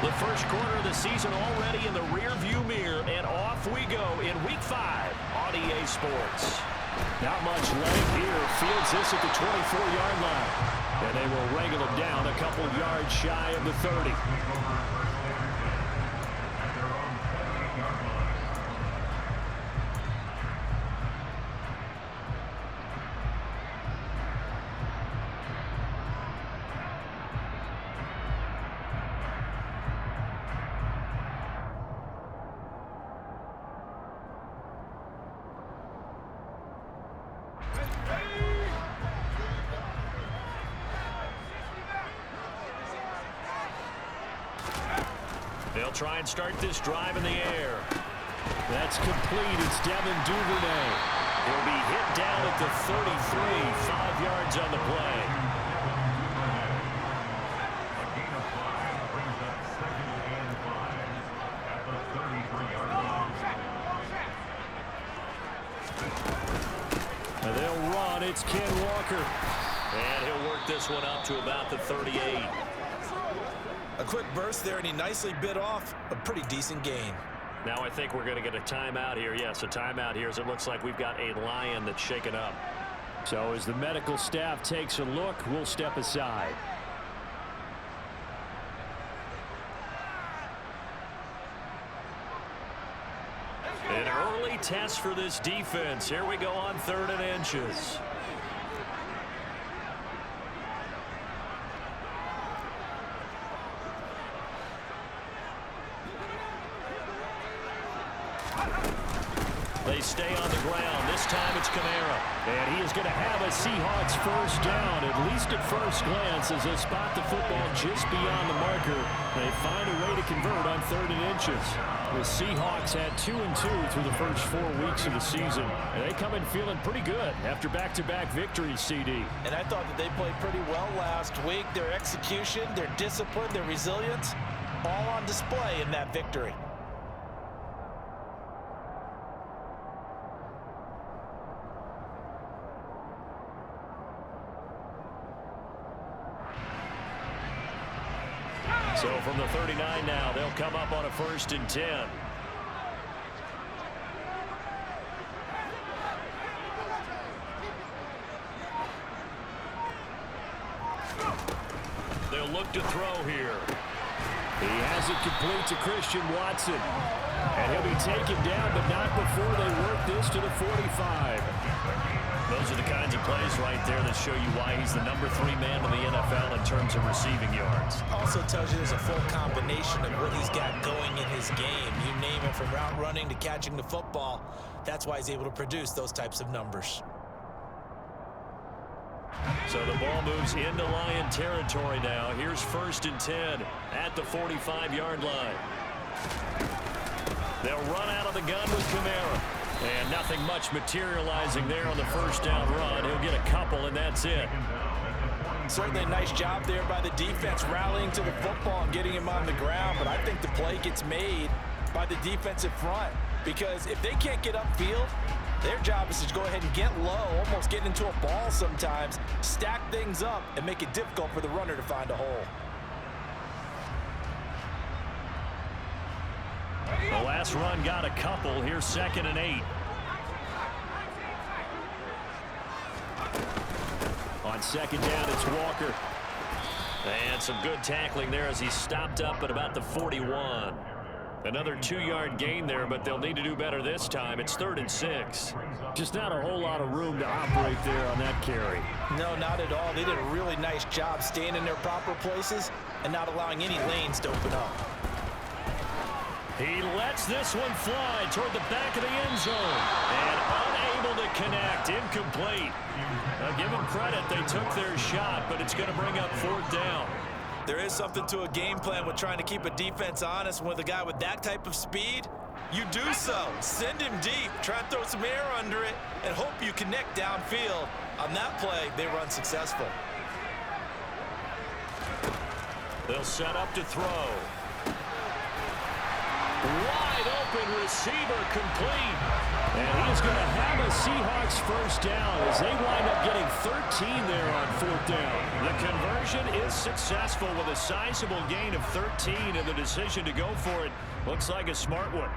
The first quarter of the season already in the rearview mirror, and off we go in Week 5 on EA Sports. Not much length here. Fields this at the 24-yard line. And they will wrangle him down a couple yards shy of the 30. They'll try and start this drive in the air. That's complete. It's Devin Duvernay. He'll be hit down at the 33, 5 yards on the play. And they'll run. It's Ken Walker. And he'll work this one up to about the 38. A quick burst there, and he nicely bit off a pretty decent gain. Now I think we're going to get a timeout here. Yes, a timeout here as it looks like we've got a lion that's shaken up. So as the medical staff takes a look, we'll step aside. An early test for this defense. Here we go on 3rd and inches. They stay on the ground. This time it's Kamara. And he is going to have a Seahawks first down, at least at first glance, as they spot the football just beyond the marker. They find a way to convert on 3rd and inches. The Seahawks had 2-2 through the first 4 weeks of the season. And they come in feeling pretty good after back-to-back victories, CD. And I thought that they played pretty well last week. Their execution, their discipline, their resilience, all on display in that victory. So from the 39 now, they'll come up on a 1st and 10. They'll look to throw here. He has it complete to Christian Watson. And he'll be taken down, but not before they work this to the 45. Those are the kinds of plays right there that show you why he's the number 3 man in the NFL in terms of receiving yards. Also tells you there's a full combination of what he's got going in his game. You name it, from route running to catching the football. That's why he's able to produce those types of numbers. So the ball moves into Lion territory now. Here's 1st and 10 at the 45-yard line. They'll run out of the gun with Kamara. And nothing much materializing there on the first down run. He'll get a couple, and that's it. Certainly a nice job there by the defense, rallying to the football and getting him on the ground. But I think the play gets made by the defensive front, because if they can't get upfield, their job is to go ahead and get low, almost get into a ball sometimes, stack things up, and make it difficult for the runner to find a hole. The last run got a couple. Here's 2nd and 8. On 2nd down, it's Walker. And some good tackling there as he stopped up at about the 41. Another 2-yard gain there, but they'll need to do better this time. It's 3rd and 6. Just not a whole lot of room to operate there on that carry. No, not at all. They did a really nice job staying in their proper places and not allowing any lanes to open up. He lets this one fly toward the back of the end zone. And unable to connect. Incomplete. Now, give them credit. They took their shot, but it's going to bring up 4th down. There is something to a game plan with trying to keep a defense honest. With a guy with that type of speed, you do so. Send him deep. Try and throw some air under it and hope you connect downfield. On that play, they were unsuccessful. They'll set up to throw. Wide open receiver receiver complete. And he is going to have a Seahawks first down as they wind up getting 13 there on fourth down. The conversion is successful with a sizable gain of 13, and the decision to go for it looks like a smart one.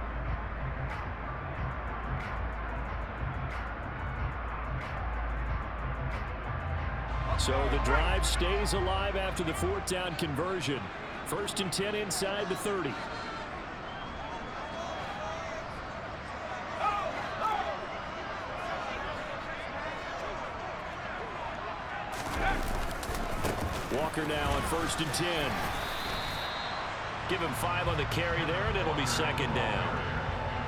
So the drive stays alive after the fourth down conversion. 1st and 10 inside the 30. Walker now on 1st and 10. Give him 5 on the carry there, and it'll be 2nd down.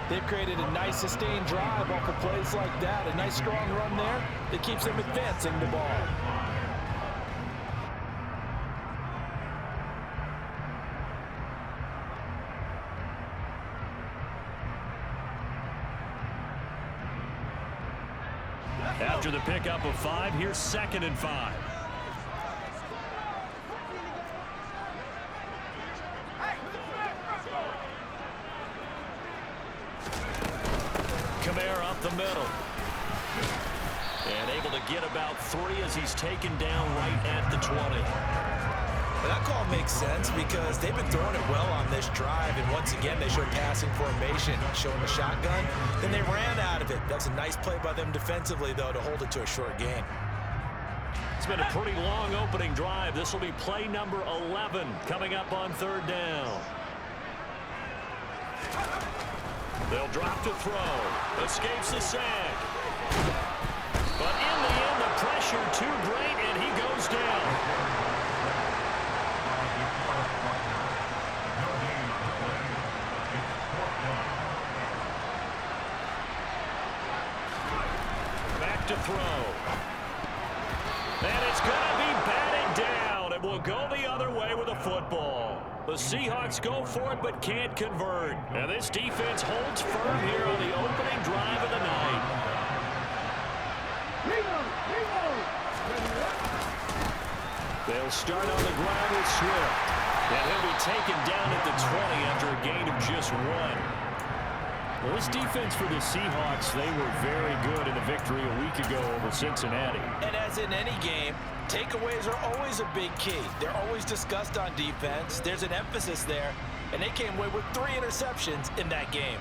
They've created a nice sustained drive off of plays like that. A nice strong run there that keeps them advancing the ball. After the pickup of 5, here's 2nd and 5. Kamara up the middle. And able to get about 3 as he's taken down right at the 20. Well, that call makes sense because they've been throwing it well on this drive, and once again they showed passing formation, showing the shotgun. Then they ran out of it. That's a nice play by them defensively, though, to hold it to a short gain. It's been a pretty long opening drive. This will be play number 11 coming up on 3rd down. They'll drop to throw. Escapes the sack. But in the end, the pressure too great, and he goes down. Back to throw. And it's going to be batted down. It will go the other way with a football. The Seahawks go for it but can't convert. And this defense holds firm here on the opening drive of the night. They'll start on the ground with Swift. And he'll be taken down at the 20 after a gain of just 1. Well, this defense for the Seahawks, they were very good in the victory a week ago over Cincinnati. And as in any game, takeaways are always a big key. They're always discussed on defense. There's an emphasis there, and they came away with 3 interceptions in that game.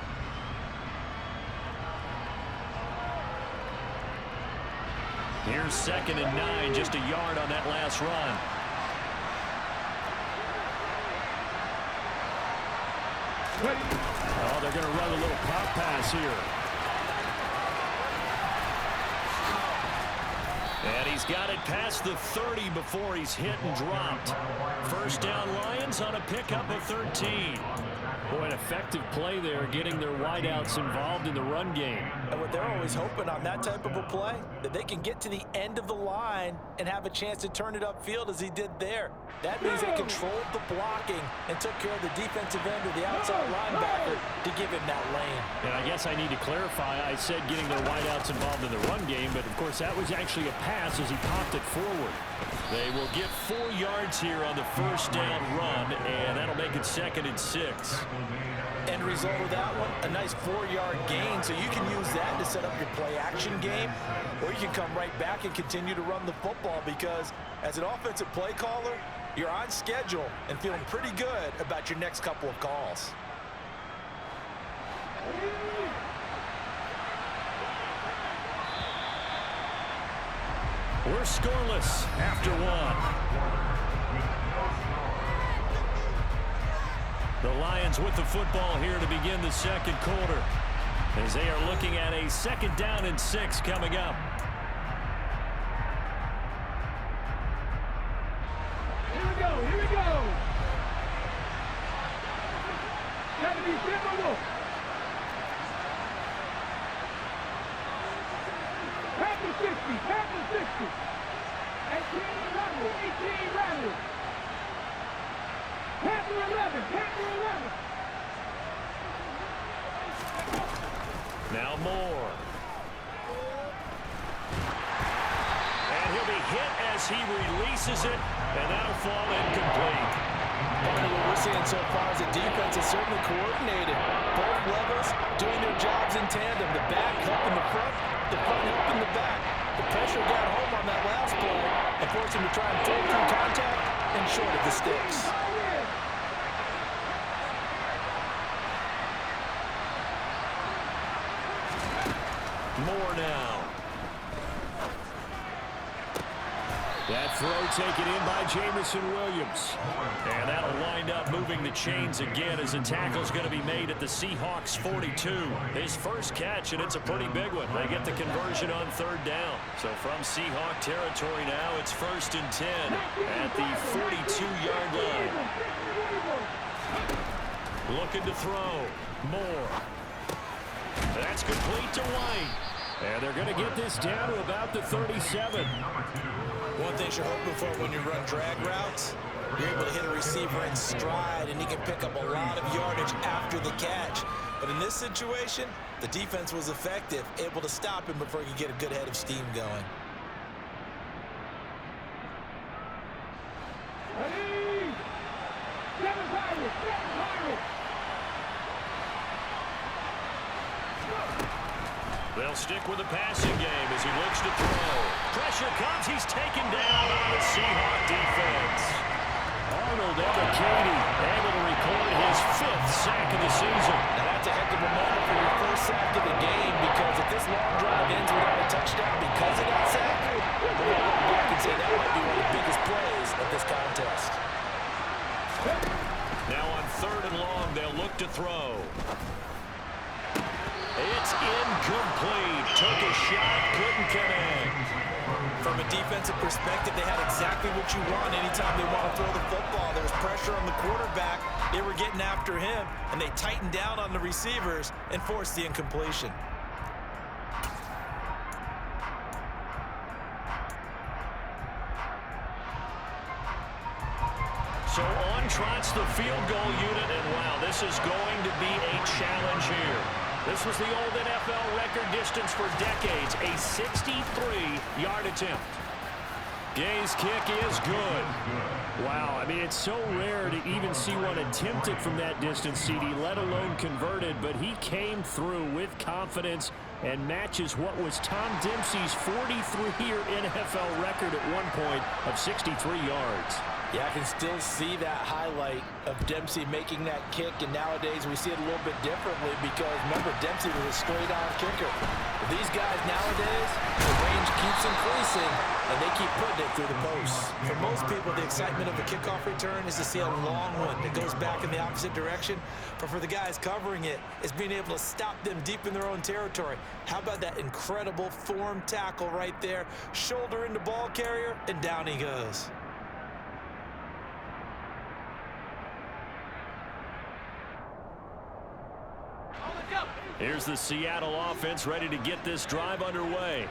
Here's 2nd and 9, just a yard on that last run. Oh, they're going to run a little pop pass here. And he's got it past the 30 before he's hit and dropped. First down Lions on a pickup of 13. Boy, an effective play there, getting their wideouts involved in the run game. And what they're always hoping on that type of a play, that they can get to the end of the line and have a chance to turn it upfield as he did there. That means they controlled the blocking and took care of the defensive end or the outside linebacker to give him that lane. And I guess I need to clarify, I said getting their wideouts involved in the run game, but of course that was actually a pass as he popped it forward. They will get 4 yards here on the first down run, and that'll make it 2nd and 6. End result of that one, a nice 4-yard gain, so you can use that to set up your play-action game, or you can come right back and continue to run the football because as an offensive play caller, you're on schedule and feeling pretty good about your next couple of calls. We're scoreless after 1. The Lions with the football here to begin the 2nd quarter as they are looking at a 2nd down and 6 coming up. Here we go, here we go. Got to be simple. Pack the 60, pack the 60. 18 rattle, 18 rattle. Pack the 11, pack the 11. Now Moore. And he'll be hit as he releases it, and that'll fall incomplete. Barney, what we're seeing so far is the defense is certainly coordinated. Both levels doing their jobs in tandem. The back helping the front helping the back. The pressure got home on that last play and forced him to try and throw through contact and short of the sticks. More now. That throw taken in by Jamison Williams. And that'll wind up moving the chains again as a tackle's going to be made at the Seahawks 42. His first catch, and it's a pretty big one. They get the conversion on third down. So from Seahawk territory now, it's 1st and 10 at the 42-yard line. Looking to throw. Moore. That's complete to White. And they're going to get this down to about the 37. One thing you're hoping for when you run drag routes, you're able to hit a receiver in stride, and he can pick up a lot of yardage after the catch. But in this situation, the defense was effective, able to stop him before he could get a good head of steam going. Ready? Seven Pirates. They'll stick with the passing game as he looks to throw. Pressure comes. He's taken down by the Seahawk defense. Arnold Ebiketie able to record his 5th sack of the season. Now that's a heck of a moment for your first sack of the game, because if this long drive ends without a touchdown because of that sack, we're going to look back and say that might be one of the biggest plays of this contest. Now on 3rd and long, they'll look to throw. It's incomplete. Took a shot, couldn't connect. From a defensive perspective, they had exactly what you want anytime they want to throw the football. There was pressure on the quarterback. They were getting after him, and they tightened down on the receivers and forced the incompletion. So on trots the field goal unit, and wow, this is going to be a challenge here. This was the old NFL record distance for decades, a 63-yard attempt. Gay's kick is good. Wow, I mean, it's so rare to even see one attempted from that distance, CD, let alone converted, but he came through with confidence and matches what was Tom Dempsey's 43-year NFL record at one point of 63 yards. Yeah, I can still see that highlight of Dempsey making that kick, and nowadays we see it a little bit differently because, remember, Dempsey was a straight-on kicker. But these guys nowadays, the range keeps increasing, and they keep putting it through the posts. For most people, the excitement of the kickoff return is to see a long one that goes back in the opposite direction. But for the guys covering it, it's being able to stop them deep in their own territory. How about that incredible form tackle right there? Shoulder into ball carrier, and down he goes. Here's the Seattle offense ready to get this drive underway.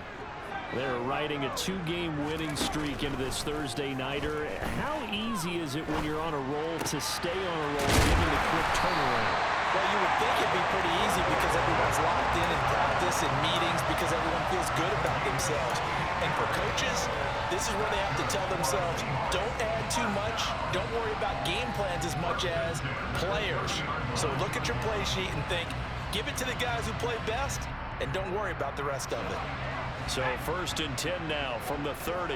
They're riding a 2-game winning streak into this Thursday nighter. How easy is it when you're on a roll to stay on a roll given the quick turnaround? Well, you would think it'd be pretty easy because everyone's locked in practice and meetings because everyone feels good about themselves. And for coaches, this is where they have to tell themselves, don't add too much, don't worry about game plans as much as players. So look at your play sheet and think, give it to the guys who play best, and don't worry about the rest of it. So 1st and 10 now from the 30.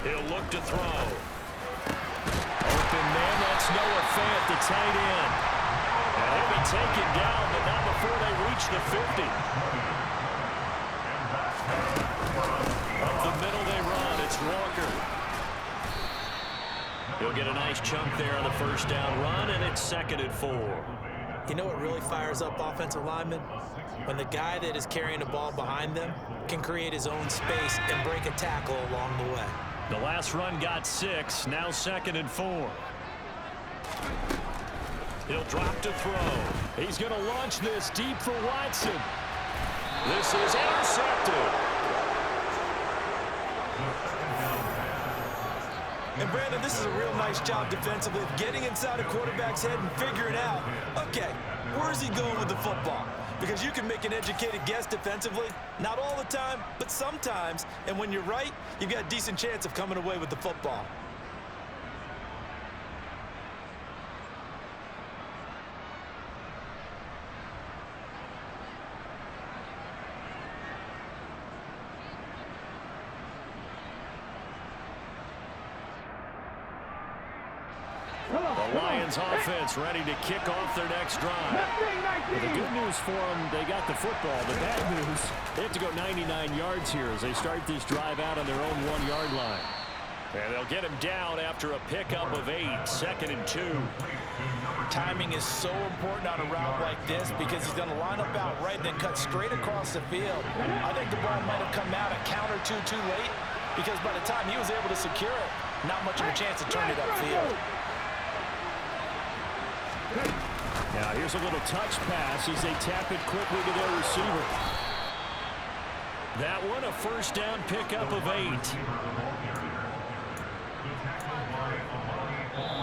He'll look to throw. Open man, that's Noah Fant, the tight end. And he'll be taken down, but not before they reach the 50. Up the middle they run, it's Walker. He'll get a nice chunk there on the 1st down run, and it's 2nd and 4. You know what really fires up offensive linemen? When the guy that is carrying the ball behind them can create his own space and break a tackle along the way. The last run got 6, now 2nd and 4. He'll drop to throw. He's going to launch this deep for Watson. This is intercepted. And Brandon, this is a real nice job defensively of getting inside a quarterback's head and figuring out, okay, where is he going with the football? because you can make an educated guess defensively. Not all the time, but sometimes. And when you're right, you've got a decent chance of coming away with the football. The Lions offense ready to kick off their next drive. Well, the good news for them, they got the football. The bad news, they have to go 99 yards here as they start this drive out on their own 1-yard line. And they'll get him down after a pickup of 8, 2nd and 2. Timing is so important on a route like this because he's going to line up out right, then cut straight across the field. I think the ball might have come out a count or two too late because by the time he was able to secure it, not much of a chance to turn it upfield. Now here's a little touch pass as they tap it quickly to their receiver. That one a first down pickup of 8.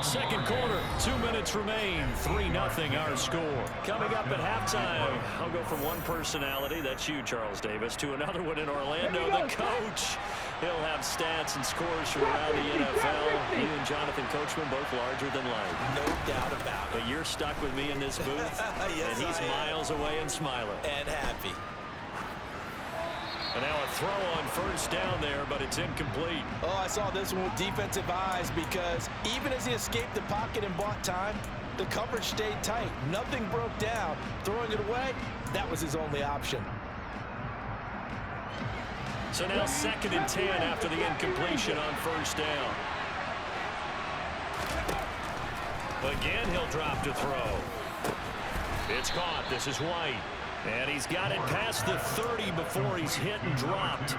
Second quarter, 2 minutes remain, 3-0 our score. Coming up at halftime, I'll go from one personality, that's you, Charles Davis, to another one in Orlando, the coach. He'll have stats and scores from around the NFL. You and Jonathan Coachman both larger than life. No doubt about it. But you're stuck with me in this booth, yes, and he's miles away and smiling. And happy. And now a throw on first down there, but it's incomplete. Oh, I saw this one with defensive eyes because even as he escaped the pocket and bought time, the coverage stayed tight. Nothing broke down. Throwing it away, that was his only option. So now 2nd and 10 after the incompletion on first down. Again, he'll drop to throw. It's caught. This is White. And he's got it past the 30 before he's hit and dropped.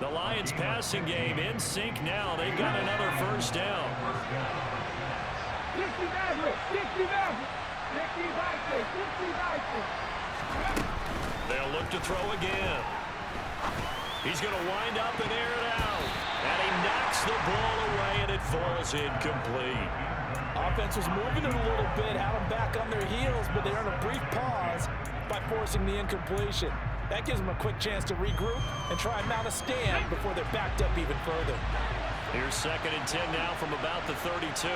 The Lions passing game in sync now. They've got another first down. They'll look to throw again. He's going to wind up and air it out. And he knocks the ball away, and it falls incomplete. Offense was moving it a little bit, had them back on their heels, but they earned a brief pause by forcing the incompletion. That gives them a quick chance to regroup and try and mount a stand before they're backed up even further. Here's 2nd and 10 now from about the 32.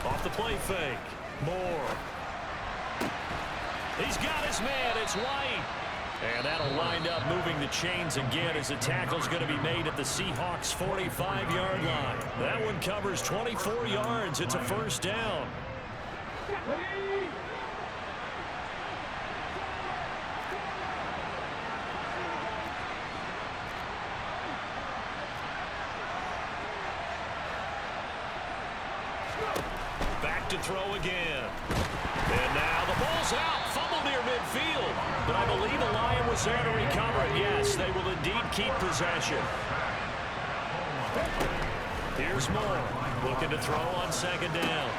Off the play fake. Moore. He's got his man. It's White. And that'll wind up moving the chains again as the tackle's going to be made at the Seahawks' 45-yard line. That one covers 24 yards. It's a first down. Back to throw again. And now the ball's out. Fumble near midfield. But I believe the Lion was there to recover it. Yes, they will indeed keep possession. Here's Moore. Looking to throw on 2nd down.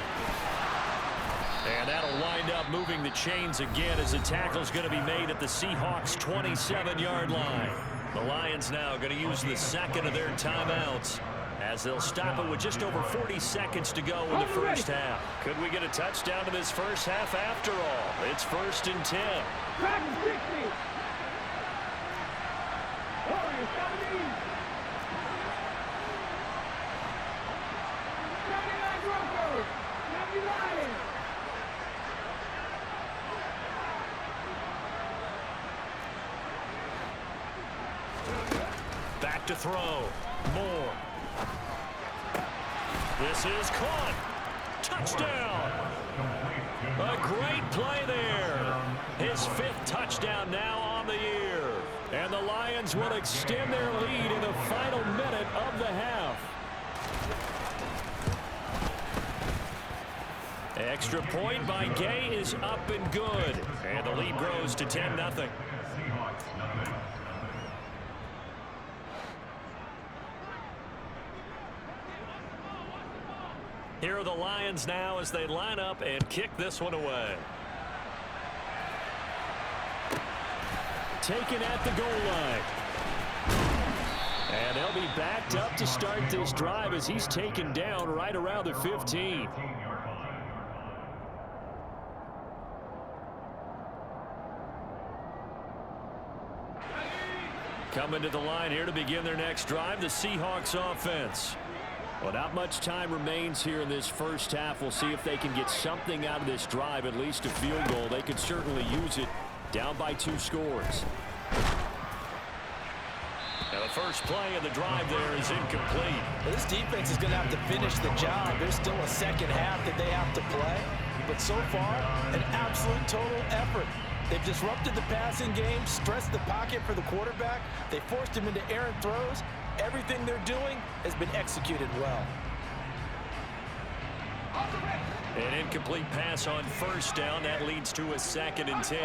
And that'll wind up moving the chains again as the tackle's going to be made at the Seahawks' 27-yard line. The Lions now going to use the 2nd of their timeouts, as they'll stop it with just over 40 seconds to go in the first half. Could we get a touchdown in this first half after all? It's 1st and 10. Back to throw. Moore. This is caught. Touchdown. A great play there. His 5th touchdown now on the year. And the Lions will extend their lead in the final minute of the half. Extra point by Gay is up and good. And the lead grows to 10-0. Here are the Lions now as they line up and kick this one away. Taken at the goal line. And they'll be backed up to start this drive as he's taken down right around the 15. Coming to the line here to begin their next drive, the Seahawks offense. Well, not much time remains here in this first half. We'll see if they can get something out of this drive, at least a field goal. They could certainly use it, down by 2 scores. Now the first play of the drive there is incomplete. This defense is going to have to finish the job. There's still a second half that they have to play. But so far, an absolute total effort. They've disrupted the passing game, stressed the pocket for the quarterback. They forced him into errant throws. Everything they're doing has been executed well. An incomplete pass on first down. That leads to a 2nd and 10.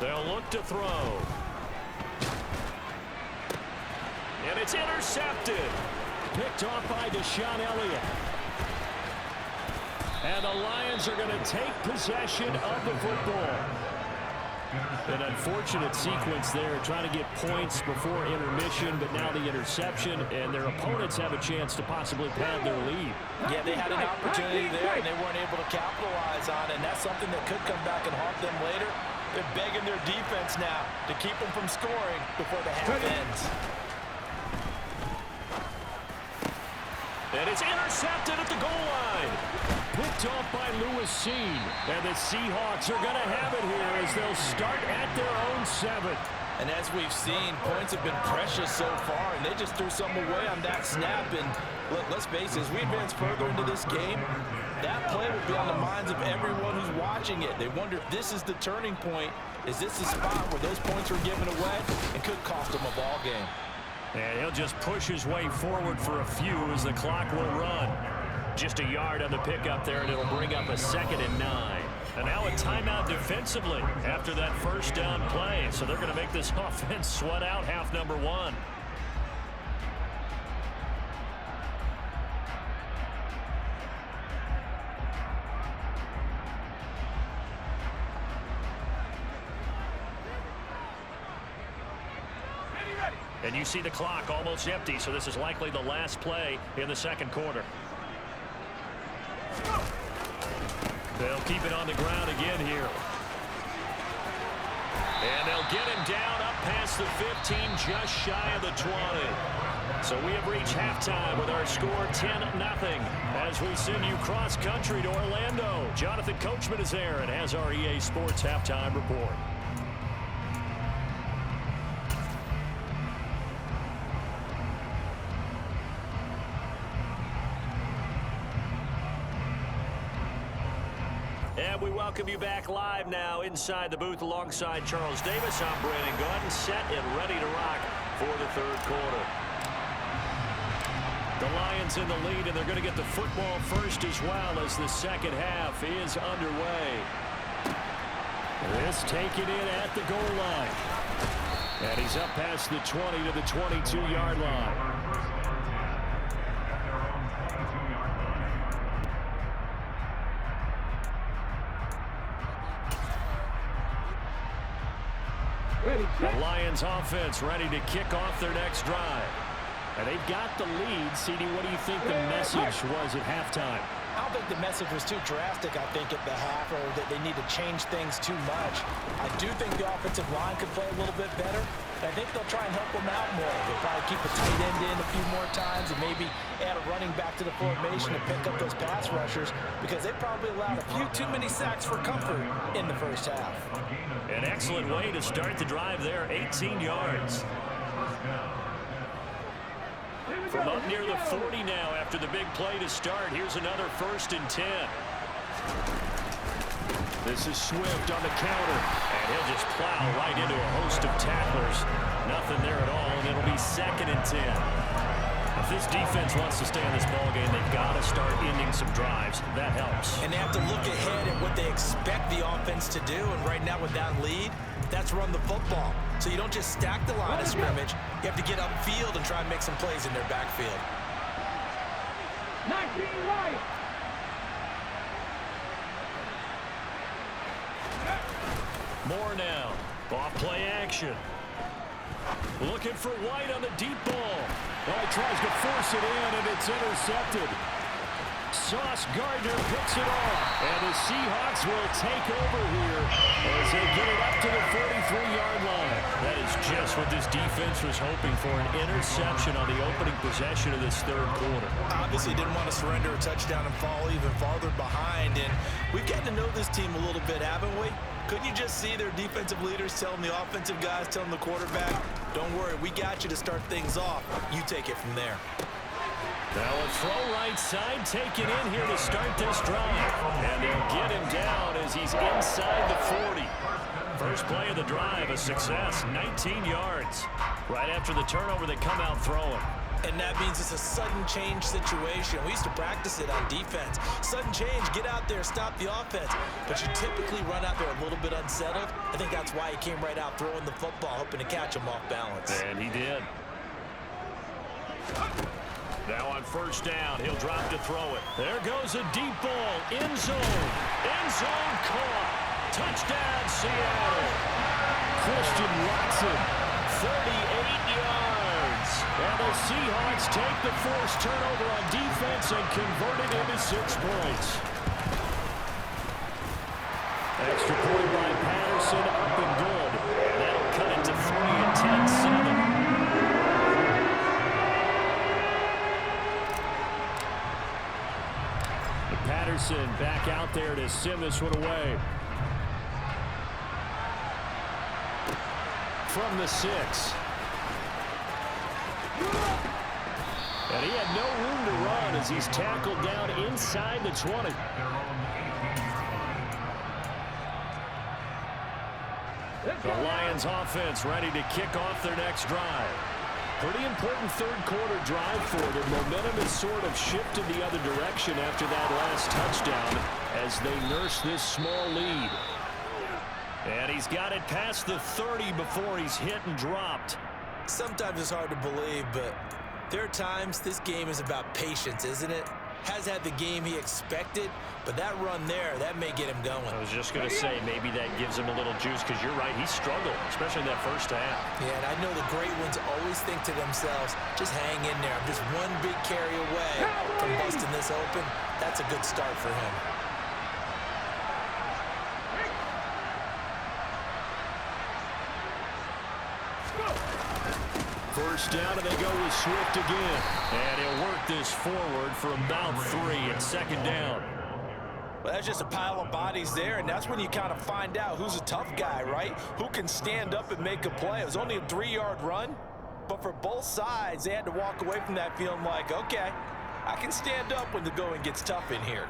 They'll look to throw. And it's intercepted. Picked off by Deshaun Elliott. And the Lions are going to take possession of the football. An unfortunate sequence there, trying to get points before intermission, but now the interception, and their opponents have a chance to possibly pad their lead. Yeah, they had an opportunity there, and they weren't able to capitalize on it, and that's something that could come back and haunt them later. They're begging their defense now to keep them from scoring before the half ends. And it's intercepted at the goal line. Picked off by Lewis Seen. And the Seahawks are going to have it here as they'll start at their own 7. And as we've seen, points have been precious so far, and they just threw some away on that snap. And let's face it, as we advance further into this game, that play will be on the minds of everyone who's watching it. They wonder if this is the turning point. Is this a spot where those points were given away and could cost them a ball game? And he'll just push his way forward for a few as the clock will run. Just a yard on the pickup there, and it'll bring up a 2nd and 9. And now a timeout defensively after that first down play. So they're going to make this offense sweat out half number 1. And you see the clock almost empty, so this is likely the last play in the second quarter. They'll keep it on the ground again here. And they'll get him down up past the 15, just shy of the 20. So we have reached halftime with our score 10-0 as we send you cross country to Orlando. Jonathan Coachman is there and has our EA Sports halftime report. And we welcome you back live now inside the booth alongside Charles Davis. I'm Brandon Gunn, set and ready to rock for the third quarter. The Lions in the lead, and they're going to get the football first as well as the second half is underway. This taken in at the goal line. And he's up past the 20 to the 22-yard line. The Lions offense ready to kick off their next drive. And they've got the lead. CD, what do you think the message was at halftime? I don't think the message was too drastic, I think, at the half, or that they need to change things too much. I do think the offensive line could play a little bit better. I think they'll try and help them out more. They'll probably keep a tight end in a few more times and maybe add a running back to the formation to pick up those pass rushers, because they probably allowed a few too many sacks for comfort in the first half. An excellent way to start the drive there, 18 yards. From up near the 40 now after the big play to start. Here's another 1st and 10. This is Swift on the counter, and he'll just plow right into a host of tacklers. Nothing there at all, and it'll be 2nd and 10. If this defense wants to stay in this ballgame, they've got to start ending some drives. That helps. And they have to look ahead at what they expect the offense to do, and right now with that lead, that's run the football. So you don't just stack the line of scrimmage. You have to get upfield and try and make some plays in their backfield. 19 right. More now. Off play action. Looking for White on the deep ball. Oh, he tries to force it in, and it's intercepted. Sauce Gardner picks it off. And the Seahawks will take over here as they get it up to the 43-yard line. That is just what this defense was hoping for, an interception on the opening possession of this third quarter. Obviously didn't want to surrender a touchdown and fall even farther behind. And we've gotten to know this team a little bit, haven't we? Couldn't you just see their defensive leaders telling the offensive guys, telling the quarterback, don't worry, we got you to start things off. You take it from there. Now a throw right side taken in here to start this drive. And they'll get him down as he's inside the 40. First play of the drive, a success, 19 yards. Right after the turnover, they come out throwing. And that means it's a sudden change situation. We used to practice it on defense. Sudden change, get out there, stop the offense. But you typically run out there a little bit unsettled. I think that's why he came right out throwing the football, hoping to catch him off balance. And he did. Now on first down, he'll drop to throw it. There goes a deep ball, end zone. End zone caught. Touchdown, Seattle. Christian Watson, 38 yards. And the Seahawks take the forced turnover on defense and convert it into 6 points. Extra point by Patterson, up and good. And that'll cut it to 3 and 10-7. Patterson back out there to send this one away. From the 6. And he had no room to run as he's tackled down inside the 20. The Lions offense ready to kick off their next drive. Pretty important third quarter drive for them. Momentum has sort of shifted the other direction after that last touchdown as they nurse this small lead. And he's got it past the 30 before he's hit and dropped. Sometimes it's hard to believe, but there are times this game is about patience, isn't it? Has had the game he expected, but that run there, that may get him going. I was just going to say, maybe that gives him a little juice, because you're right, he struggled, especially in that first half. Yeah, and I know the great ones always think to themselves, just hang in there. I'm just one big carry away from busting this open. That's a good start for him. First down, and they go with Swift again. And he'll work this forward for about 3 and second down. Well, that's just a pile of bodies there, and that's when you kind of find out who's a tough guy, right? Who can stand up and make a play. It was only a 3-yard run, but for both sides, they had to walk away from that feeling like, okay, I can stand up when the going gets tough in here.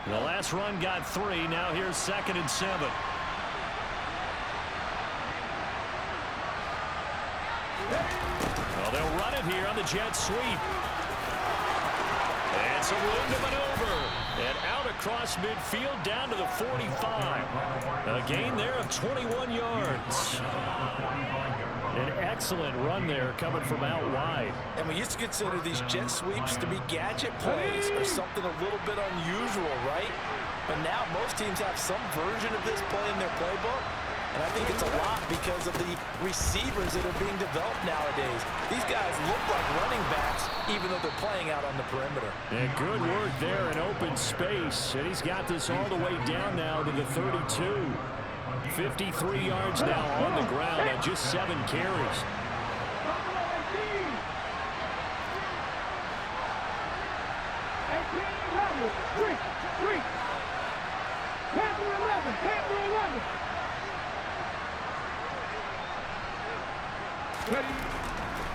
The last run got 3. Now here's 2nd and 7. Well, they'll run it here on the jet sweep. And some room to maneuver. And out across midfield down to the 45. A gain there of 21 yards. An excellent run there coming from out wide. And we used to consider these jet sweeps to be gadget plays or something a little bit unusual, right? But now most teams have some version of this play in their playbook. And I think it's a lot because of the receivers that are being developed nowadays. These guys look like running backs even though they're playing out on the perimeter. And good work there in open space. And he's got this all the way down now to the 32. 53 yards now on the ground on just 7 carries.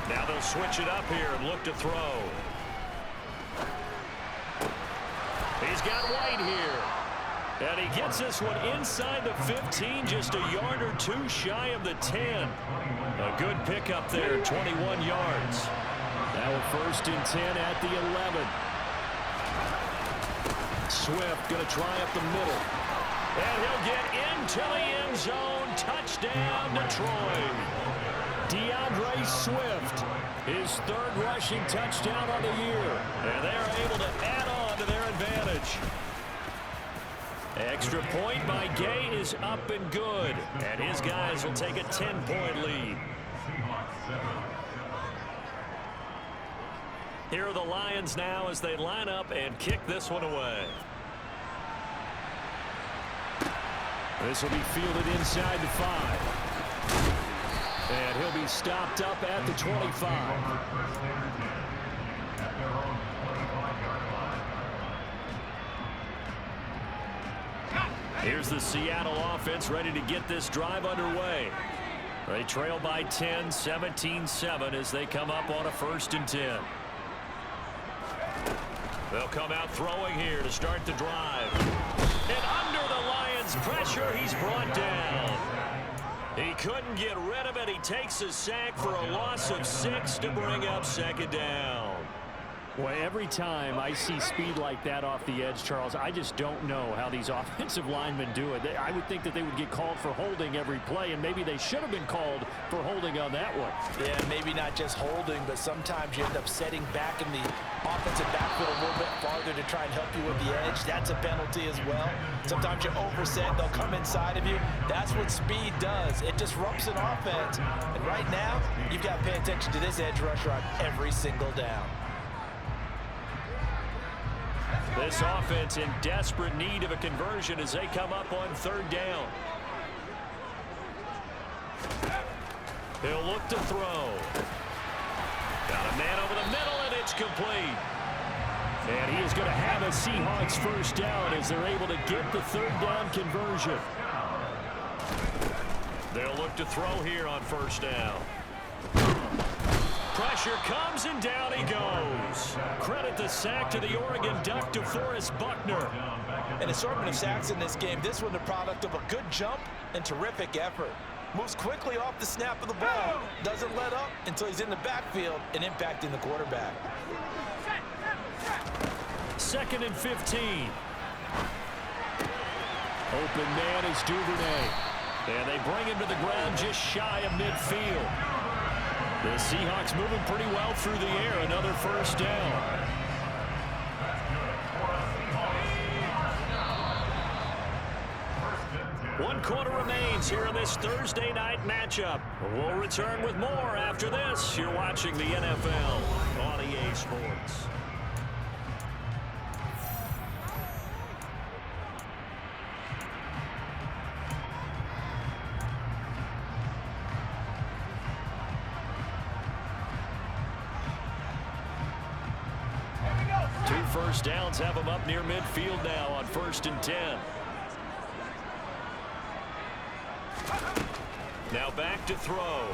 Now they'll switch it up here and look to throw. He's got White here. And he gets this one inside the 15, just a yard or 2 shy of the 10. A good pickup there, 21 yards. Now a 1st and 10 at the 11. Swift going to try up the middle. And he'll get into the end zone. Touchdown, Detroit. DeAndre Swift, his third rushing touchdown on the year. And they're able to add on to their advantage. Extra point by Gay is up and good. And his guys will take a 10-point lead. Here are the Lions now as they line up and kick this one away. This will be fielded inside the 5. And he'll be stopped up at the 25. Here's the Seattle offense ready to get this drive underway. They trail by 10, 17-7 as they come up on a 1st and 10. They'll come out throwing here to start the drive. And under the Lions' pressure, he's brought down. He couldn't get rid of it. He takes a sack for a loss of 6 to bring up 2nd down. Well, every time I see speed like that off the edge, Charles, I just don't know how these offensive linemen do it. I would think that they would get called for holding every play, and maybe they should have been called for holding on that one. Yeah, maybe not just holding, but sometimes you end up setting back in the offensive backfield a little bit farther to try and help you with the edge. That's a penalty as well. Sometimes you overset, they'll come inside of you. That's what speed does. It disrupts an offense. And right now, you've got to pay attention to this edge rusher on every single down. This offense in desperate need of a conversion as they come up on 3rd down. He'll look to throw. Got a man over the middle, and it's complete. And he is going to have a Seahawks 1st down as they're able to get the 3rd down conversion. They'll look to throw here on 1st down. Pressure comes, and down he goes. Credit the sack to the Oregon Duck, DeForest Buckner. An assortment of sacks in this game. This one the product of a good jump and terrific effort. Moves quickly off the snap of the ball. Doesn't let up until he's in the backfield and impacting the quarterback. 2nd and 15. Open man is Duvernay. And they bring him to the ground just shy of midfield. The Seahawks moving pretty well through the air. Another 1st down. One quarter remains here in this Thursday night matchup. We'll return with more after this. You're watching the NFL on EA Sports. First downs have them up near midfield now on 1st and 10. Now back to throw.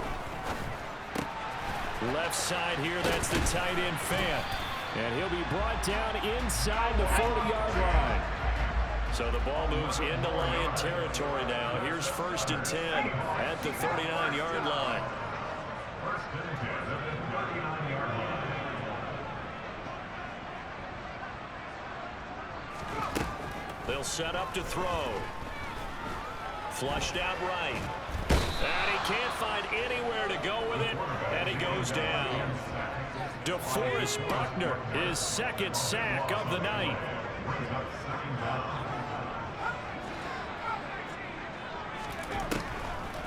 Left side here, that's the tight end Fant. And he'll be brought down inside the 40-yard line. So the ball moves into Lion territory now. Here's 1st and 10 at the 39-yard line. They'll set up to throw. Flushed out right. And he can't find anywhere to go with it. And he goes down. DeForest Buckner, his 2nd sack of the night.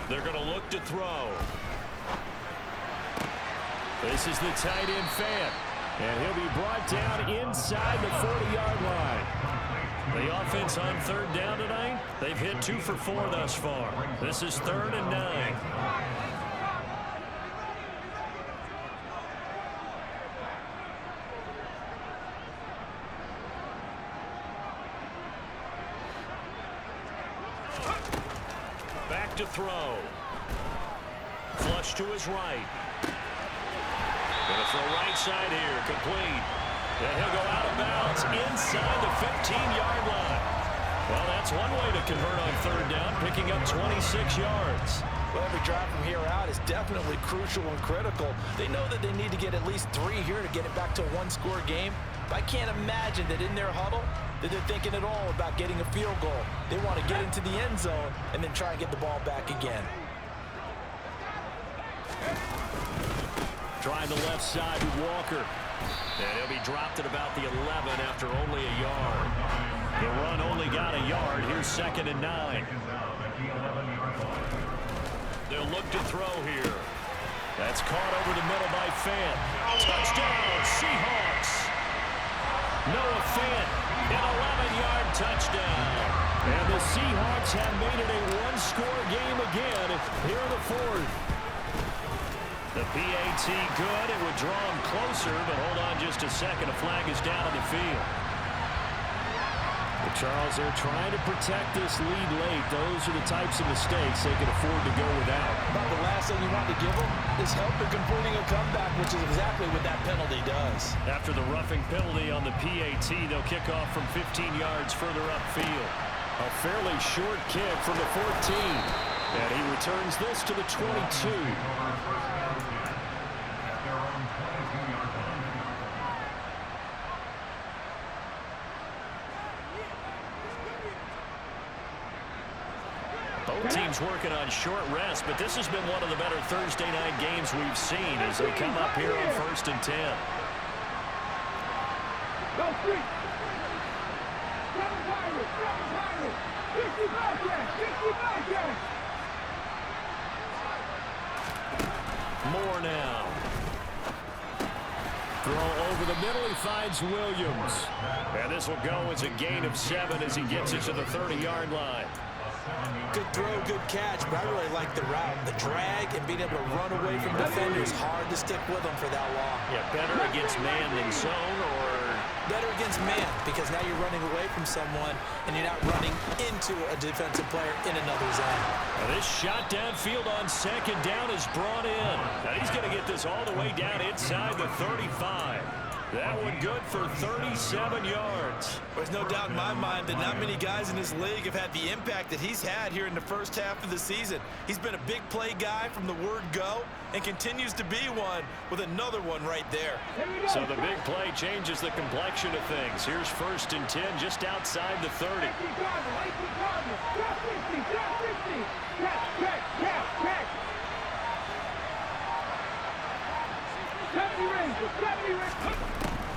They're going to look to throw. This is the tight end Fant. And he'll be brought down inside the 40-yard line. The offense on 3rd down tonight, they've hit 2 for 4 thus far. This is 3rd and 9. Back to throw. Flush to his right. Gonna throw right side here, complete. And he'll go out of bounds inside the 15-yard line. Well, that's one way to convert on 3rd down, picking up 26 yards. Well, every drive from here out is definitely crucial and critical. They know that they need to get at least 3 here to get it back to a 1-score game. But I can't imagine that in their huddle that they're thinking at all about getting a field goal. They want to get into the end zone and then try and get the ball back again. Trying the left side with Walker. And he'll be dropped at about the 11 after only a yard. The run only got a yard. Here's 2nd and 9. They'll look to throw here. That's caught over the middle by Fant. Touchdown, Seahawks. Noah Fant, an 11-yard touchdown. And the Seahawks have made it a one-score game again here in the 4th. The PAT good. It would draw him closer, but hold on just a second. A flag is down on the field. But Charles, they're trying to protect this lead late. Those are the types of mistakes they can afford to go without. About the last thing you want to give them is help in completing a comeback, which is exactly what that penalty does. After the roughing penalty on the PAT, they'll kick off from 15 yards further upfield. A fairly short kick from the 14. And he returns this to the 22. Both teams working on short rest, but this has been one of the better Thursday night games we've seen as they come up here on 1st and 10. Go free. 55 yards. More now. Throw over the middle. He finds Williams. And this will go as a gain of 7 as he gets it to the 30-yard line. Good throw, good catch, but I really like the route. The drag and being able to run away from defenders, hard to stick with them for that long. Yeah, better against man than zone, or better against man, because now you're running away from someone and you're not running into a defensive player in another zone. Now this shot downfield on 2nd down is brought in. Now he's going to get this all the way down inside the 35. That one good for 37 yards. There's no doubt in my mind that not many guys in this league have had the impact that he's had here in the first half of the season. He's been a big play guy from the word go and continues to be one with another one right there. So the big play changes the complexion of things. Here's 1st and 10 just outside the 30.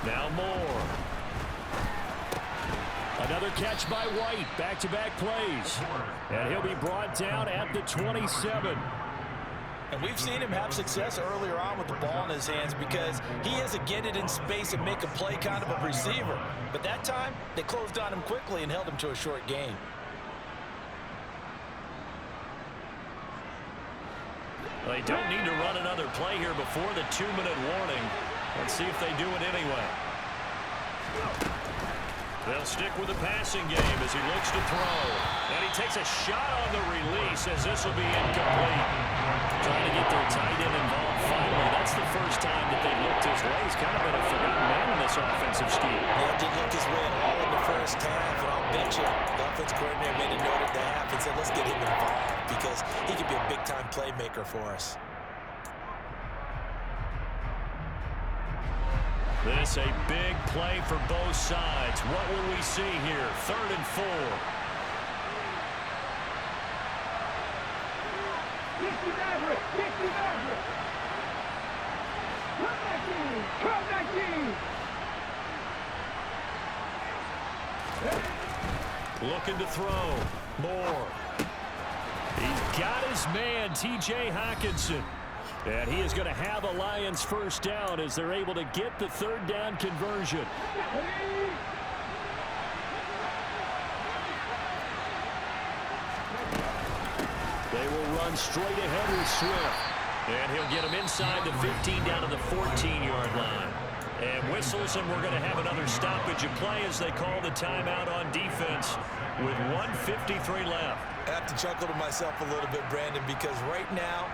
Now Moore. Another catch by White. Back-to-back plays. And he'll be brought down at the 27. And we've seen him have success earlier on with the ball in his hands because he has to get it in space and make a play kind of a receiver. But that time, they closed on him quickly and held him to a short gain. They don't need to run another play here before the 2-minute warning. Let's see if they do it anyway. They'll stick with the passing game as he looks to throw. And he takes a shot on the release as this will be incomplete. Trying to get their tight end involved finally. That's the first time that they looked his way. He's kind of been a forgotten man in this offensive scheme. Yeah, didn't look his way at all in the first half. And I'll bet you the offense coordinator made a note at the half and said, let's get him involved because he could be a big-time playmaker for us. This a big play for both sides. What will we see here? 3rd and 4. Looking to throw. Moore. He's got his man, T.J. Hockenson. And he is going to have a Lions first down as they're able to get the 3rd down conversion. They will run straight ahead with Swift. And he'll get him inside the 15 down to the 14-yard line. And whistles, and we're going to have another stoppage of play as they call the timeout on defense with 1:53 left. I have to chuckle to myself a little bit, Brandon, because right now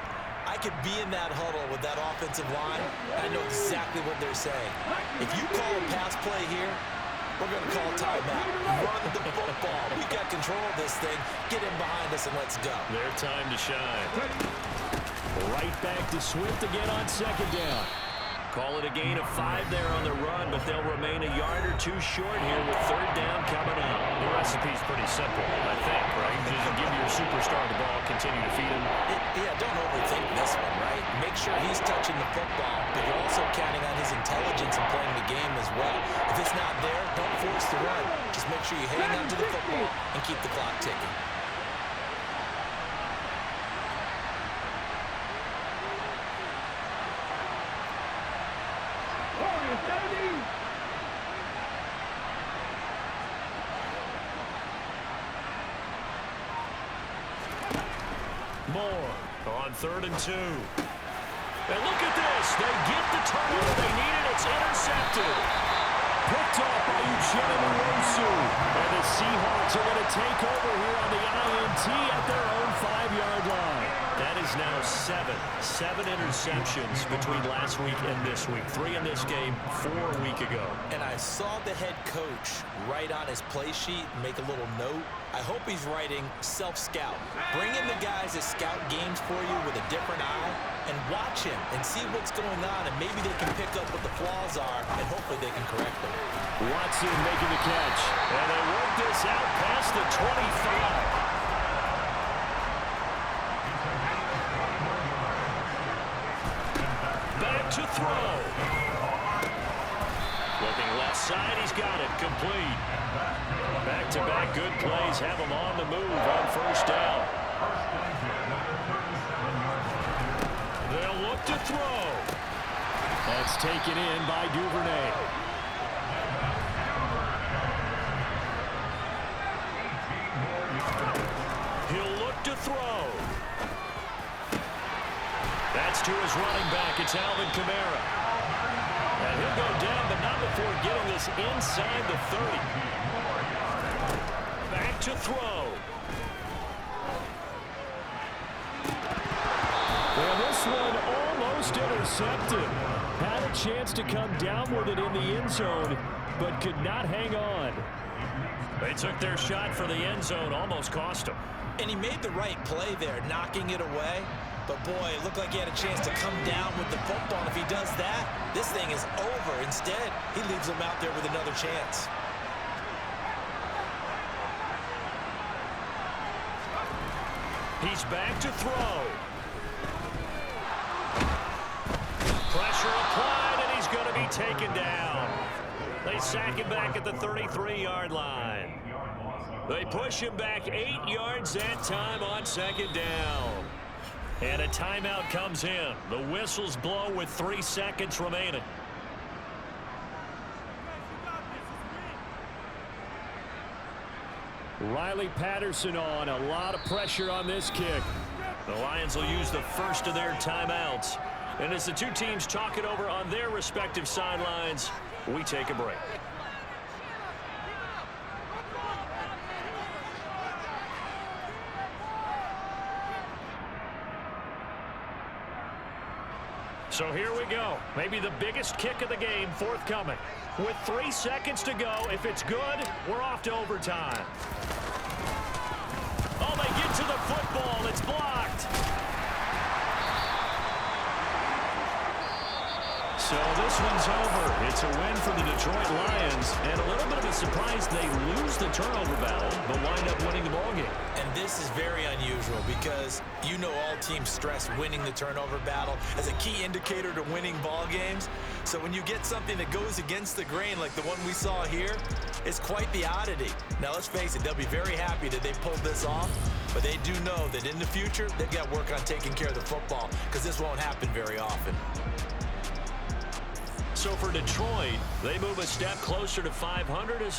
I could be in that huddle with that offensive line, and I know exactly what they're saying. If you call a pass play here, we're going to call a timeout. Run the football. We got control of this thing. Get in behind us and let's go. Their time to shine. Right back to Swift again on 2nd down. Call it a gain of 5 there on the run, but they'll remain a yard or 2 short here with 3rd down coming up. The recipe's pretty simple, I think, right? Just give your superstar the ball, continue to feed him. Yeah, don't overthink this one, right? Make sure he's touching the football, but you're also counting on his intelligence in playing the game as well. If it's not there, don't force the run. Just make sure you hang on to the football and keep the clock ticking. Moore on 3rd and 2. And look at this. They get the turnover they needed. It's intercepted. Picked off by Uchenna Nwosu. And the Seahawks are going to take over here on the INT at their own 5-yard line. That is now 7 interceptions between last week and this week. 3 in this game, 4 a week ago. And I saw the head coach write on his play sheet, make a little note. I hope he's writing self-scout. Bring in the guys that scout games for you with a different eye and watch him and see what's going on, and maybe they can pick up what the flaws are, and hopefully they can correct them. Watson making the catch. And they work this out past the 25. Back to throw. Looking left side, he's got it. Complete. Back-to-back good plays have him on the move on 1st down. They'll look to throw. That's taken in by Duvernay. He'll look to throw. That's to his running back. It's Alvin Kamara. And he'll go down, but not before getting this inside the 30. Back to throw. And this one almost intercepted. Had a chance to come down with it in the end zone, but could not hang on. They took their shot for the end zone, almost cost him. And he made the right play there, knocking it away. But, boy, it looked like he had a chance to come down with the football. And if he does that, this thing is over. Instead, he leaves him out there with another chance. He's back to throw. Pressure applied, and he's going to be taken down. They sack him back at the 33-yard line. They push him back 8 yards that time on 2nd down. And a timeout comes in. The whistles blow with 3 seconds remaining. Riley Patterson on. A lot of pressure on this kick. The Lions will use the first of their timeouts. And as the two teams talk it over on their respective sidelines, we take a break. So here we go. Maybe the biggest kick of the game forthcoming. With 3 seconds to go, if it's good, we're off to overtime. Oh, they get to the football. It's blocked. So this one's over. It's a win for the Detroit Lions, and a little bit of a surprise they lose the turnover battle, but wind up winning the ballgame. And this is very unusual because you know all teams stress winning the turnover battle as a key indicator to winning ball games. So when you get something that goes against the grain like the one we saw here, it's quite the oddity. Now let's face it, they'll be very happy that they pulled this off, but they do know that in the future they've got to work on taking care of the football because this won't happen very often. So for Detroit, they move a step closer to 500 as